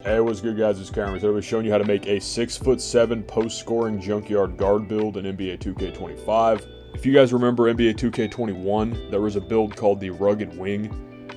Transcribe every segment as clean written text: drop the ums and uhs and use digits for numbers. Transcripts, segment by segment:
Hey, what's good, guys? It's Cameron. Today we're showing you how to make a 6'7" post-scoring junkyard guard build in NBA 2K25. If you guys remember NBA 2K21, there was a build called the Rugged Wing,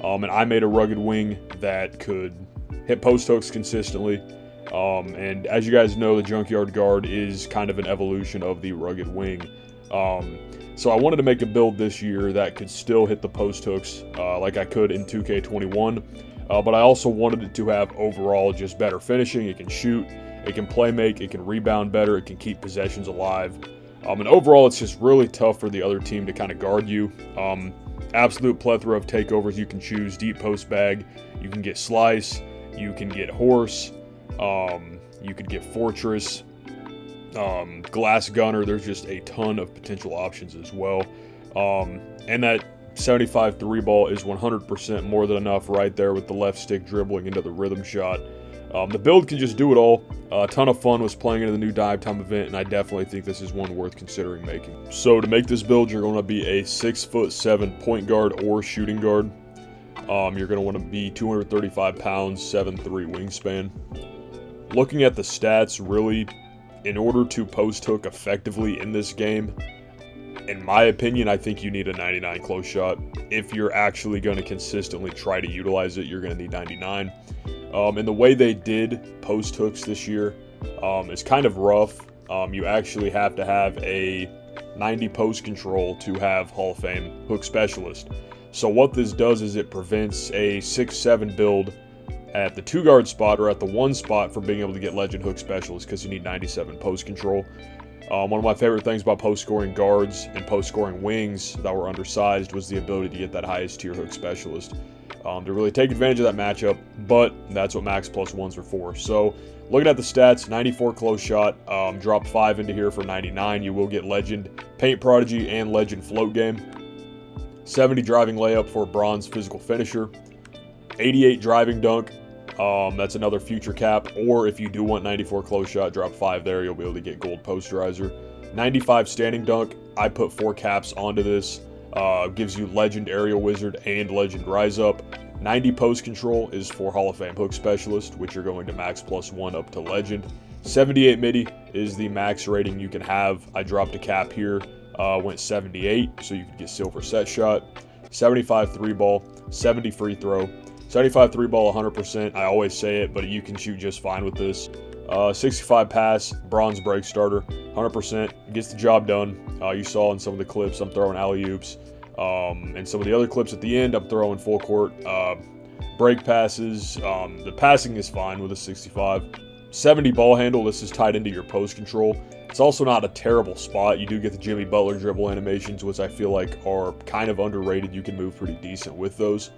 and I made a rugged wing that could hit post hooks consistently. And as you guys know, the junkyard guard is kind of an evolution of the rugged wing. So I wanted to make a build this year that could still hit the post hooks like I could in 2K21. But I also wanted it to have overall just better finishing. It can shoot, it can play make, it can rebound better, it can keep possessions alive. And overall, it's just really tough for the other team to kind of guard you. Absolute plethora of takeovers you can choose. Deep post bag, you can get slice, you can get horse, you could get fortress, glass gunner. There's just a ton of potential options as well. And that 75 3 ball is 100% more than enough right there with the left stick dribbling into the rhythm shot. The build can just do it all. A ton of fun was playing into the new dive time event, and I definitely think this is one worth considering making. So to make this build, you're going to be a 6'7" point guard or shooting guard. You're going to want to be 235 pounds, 7'3" wingspan. Looking at the stats, really, in order to post hook effectively in this game, in my opinion, I think you need a 99 close shot. If you're actually going to consistently try to utilize it, you're going to need 99. And the way they did post hooks this year is kind of rough. You actually have to have a 90 post control to have Hall of Fame hook specialist. So what this does is it prevents a 6'7" build at the 2 guard spot or at the 1 spot from being able to get legend hook specialist because you need 97 post control. One of my favorite things about post-scoring guards and post-scoring wings that were undersized was the ability to get that highest tier hook specialist. To really take advantage of that matchup, but that's what max plus ones are for. So looking at the stats, 94 close shot, drop 5 into here for 99. You will get legend paint prodigy and legend float game. 70 driving layup for bronze physical finisher. 88 driving dunk. That's another future cap, or if you do want 94 close shot, drop 5 there, you'll be able to get gold posterizer. 95 standing dunk, I put 4 caps onto this, gives you legend aerial wizard and legend rise up. 90 post control is for Hall of Fame hook specialist, which you're going to max plus 1 up to legend. 78 midi is the max rating you can have. I dropped a cap here, went 78, so you could get silver set shot. 75 3 ball, 70 free throw. 75 3 ball, 100%. I always say it, but you can shoot just fine with this. 65 pass, bronze break starter, 100%. Gets the job done. You saw in some of the clips, I'm throwing alley-oops. And some of the other clips at the end, I'm throwing full court break passes. The passing is fine with a 65. 70 ball handle, this is tied into your post control. It's also not a terrible spot. You do get the Jimmy Butler dribble animations, which I feel like are kind of underrated. You can move pretty decent with those.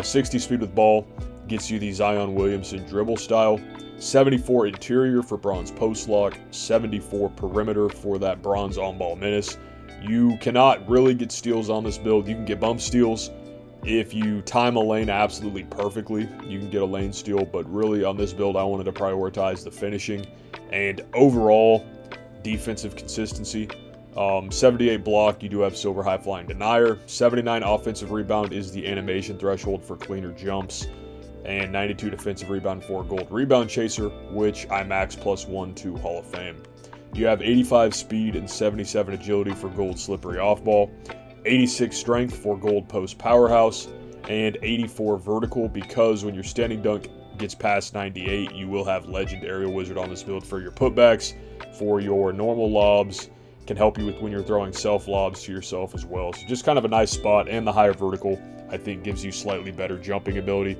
60 speed with ball gets you the Zion Williamson dribble style. 74 interior for bronze post lock. 74 perimeter for that bronze on ball menace. You cannot really get steals on this build. You can get bump steals if you time a lane absolutely perfectly. You can get a lane steal, but really on this build I wanted to prioritize the finishing and overall defensive consistency. 78 block, you do have silver high flying denier. 79 offensive rebound is the animation threshold for cleaner jumps. And 92 defensive rebound for gold rebound chaser, which I max plus 1 to Hall of Fame. You have 85 speed and 77 agility for gold slippery off ball. 86 strength for gold post powerhouse. And 84 vertical, because when your standing dunk gets past 98, you will have legend aerial wizard on this build for your putbacks, for your normal lobs. Can help you with when you're throwing self lobs to yourself as well. So just kind of a nice spot, and the higher vertical I think gives you slightly better jumping ability.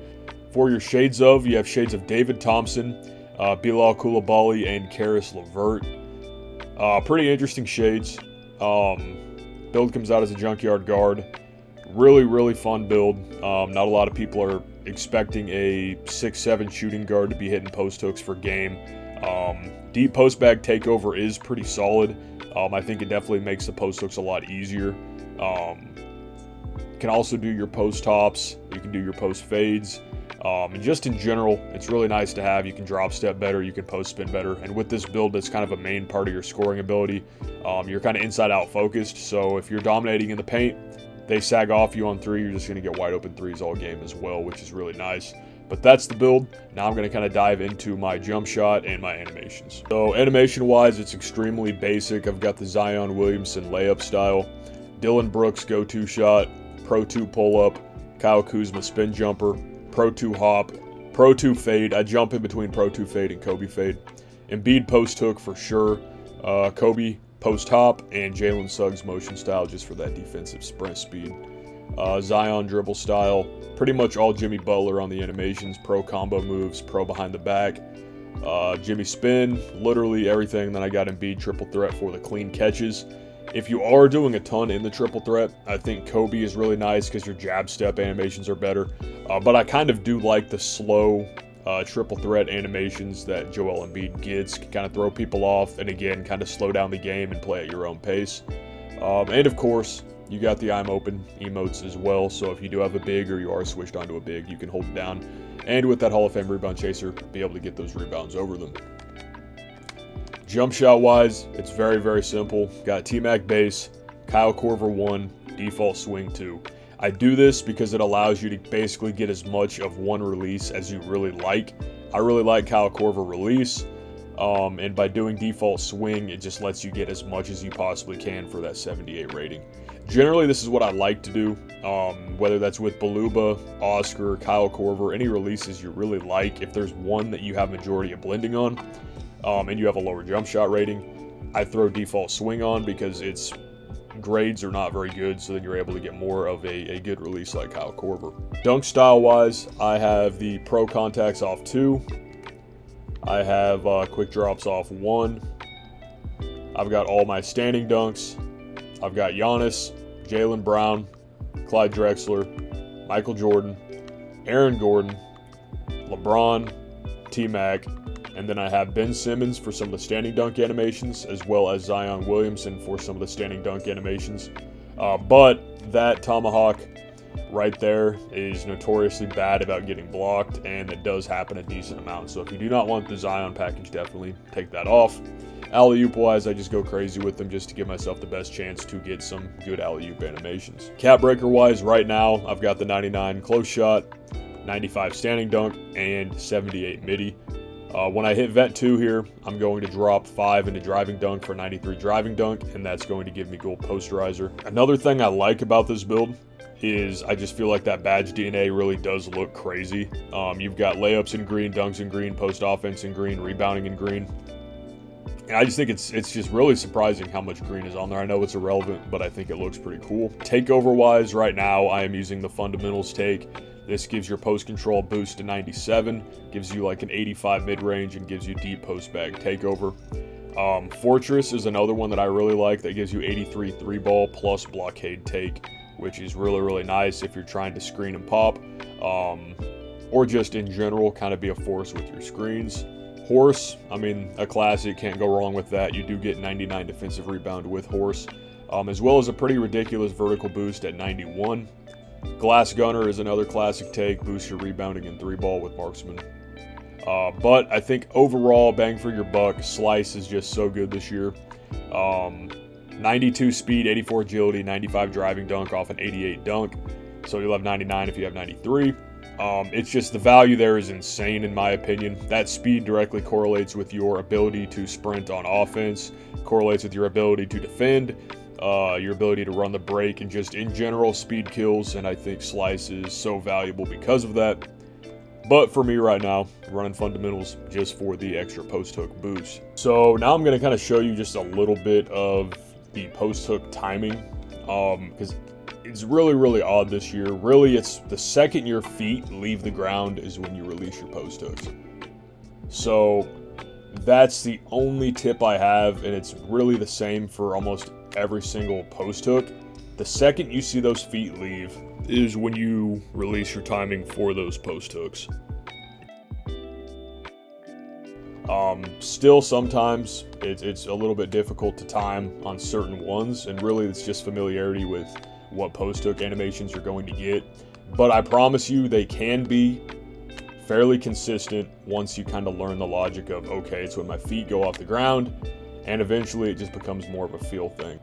For your shades of, you have shades of David Thompson, Bilal Coulibaly, and Karis LeVert. Pretty interesting shades. Build comes out as a junkyard guard. Really fun build. Not a lot of people are expecting a 6'7" shooting guard to be hitting post hooks for game. Deep post bag takeover is pretty solid. I think it definitely makes the post hooks a lot easier. Can also do your post tops. You can do your post fades. And just in general, it's really nice to have. You can drop step better. You can post spin better. And with this build, that's kind of a main part of your scoring ability. You're kind of inside out focused. So if you're dominating in the paint, they sag off you on 3. You're just going to get wide open 3s all game as well, which is really nice. But that's the build. Now I'm going to kind of dive into my jump shot and my animations. So animation wise, it's extremely basic. I've got the Zion Williamson layup style, Dylan Brooks go-to shot, Pro 2 pull-up, Kyle Kuzma spin jumper, Pro 2 hop, Pro 2 fade. I jump in between Pro 2 fade and Kobe fade. Embiid post hook for sure. Kobe post hop, and Jalen Suggs motion style just for that defensive sprint speed. Zion dribble style. Pretty much all Jimmy Butler on the animations. Pro combo moves, pro behind the back. Jimmy spin, literally everything. Then I got Embiid triple threat for the clean catches. If you are doing a ton in the triple threat, I think Kobe is really nice because your jab step animations are better. But I kind of do like the slow triple threat animations that Joel Embiid gets. Can kind of throw people off and again kind of slow down the game and play at your own pace. And of course, you got the I'm open emotes as well. So if you do have a big or you are switched onto a big, you can hold it down. And with that Hall of Fame rebound chaser, be able to get those rebounds over them. Jump shot wise, it's very, very simple. Got T-Mac base, Kyle Korver 1, default swing 2. I do this because it allows you to basically get as much of one release as you really like. I really like Kyle Korver release, and by doing default swing, it just lets you get as much as you possibly can for that 78 rating. Generally, this is what I like to do, whether that's with Beluba, Oscar, Kyle Korver, any releases you really like. If there's one that you have majority of blending on, and you have a lower jump shot rating, I throw default swing on because its grades are not very good, so then you're able to get more of a good release like Kyle Korver. Dunk style wise, I have the pro contacts off 2. I have quick drops off 1. I've got all my standing dunks. I've got Giannis, Jaylen Brown, Clyde Drexler, Michael Jordan, Aaron Gordon, LeBron, T-Mac, and then I have Ben Simmons for some of the standing dunk animations, as well as Zion Williamson for some of the standing dunk animations. But that tomahawk right there is notoriously bad about getting blocked, and it does happen a decent amount. So if you do not want the Zion package, definitely take that off. Alley-oop wise, I just go crazy with them just to give myself the best chance to get some good alley-oop animations. Cap breaker wise, right now, I've got the 99 close shot, 95 standing dunk, and 78 midi. When I hit vet 2 here, I'm going to drop 5 into driving dunk for 93 driving dunk, and that's going to give me gold posterizer. Another thing I like about this build is I just feel like that badge DNA really does look crazy. You've got layups in green, dunks in green, post offense in green, rebounding in green. And I just think it's just really surprising how much green is on there. I know it's irrelevant, but I think it looks pretty cool. Takeover wise, right now I am using the fundamentals take. This gives your post control boost to 97, gives you like an 85 mid-range, and gives you deep post bag takeover. Fortress is another one that I really like that gives you 83 3-ball plus blockade take, which is really, really nice if you're trying to screen and pop, or just in general kind of be a force with your screens. Horse, I mean, a classic, can't go wrong with that. You do get 99 defensive rebound with Horse, as well as a pretty ridiculous vertical boost at 91. Glass Gunner is another classic take, boosts your rebounding in 3-ball with Marksman. But I think overall, bang for your buck, Slice is just so good this year. 92 speed, 84 agility, 95 driving dunk off an 88 dunk. So you'll have 99 if you have 93. It's just the value there is insane in my opinion. That speed directly correlates with your ability to sprint on offense, correlates with your ability to defend, your ability to run the break, and just in general speed kills, and I think Slice is so valuable because of that. But for me right now, running fundamentals just for the extra post hook boost. So now I'm going to kind of show you just a little bit of the post hook timing, because it's really, really odd this year. Really, it's the second your feet leave the ground is when you release your post hooks. So that's the only tip I have, and it's really the same for almost every single post hook. The second you see those feet leave is when you release your timing for those post hooks. Still sometimes it's a little bit difficult to time on certain ones, and really it's just familiarity with what post hook animations you're going to get. But I promise you they can be fairly consistent once you kind of learn the logic of, okay, it's when my feet go off the ground, and eventually it just becomes more of a feel thing.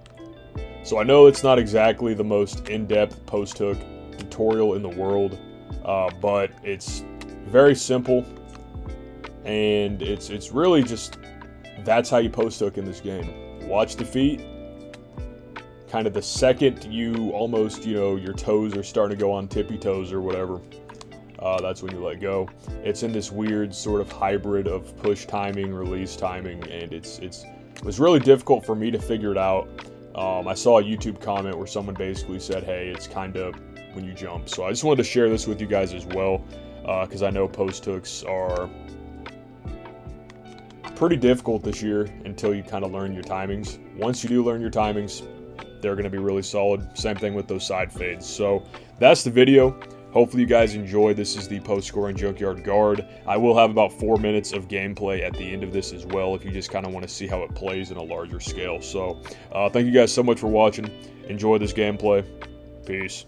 So I know it's not exactly the most in-depth post hook tutorial in the world, but it's Very simple, and it's really just, that's how you post hook in this game. Watch the feet. Kind of the second you almost, you know, your toes are starting to go on tippy toes or whatever, that's when you let go. It's in this weird sort of hybrid of push timing, release timing, and it was really difficult for me to figure it out. I saw a YouTube comment where someone basically said, hey, it's kind of when you jump. So I just wanted to share this with you guys as well, because I know post hooks are pretty difficult this year until you kind of learn your timings. Once you do learn your timings, they're going to be really solid. Same thing with those side fades. So that's the video. Hopefully you guys enjoy. This is the post-scoring Junkyard guard. I will have about 4 minutes of gameplay at the end of this as well, if you just kind of want to see how it plays in a larger scale. So thank you guys so much for watching. Enjoy this gameplay. Peace.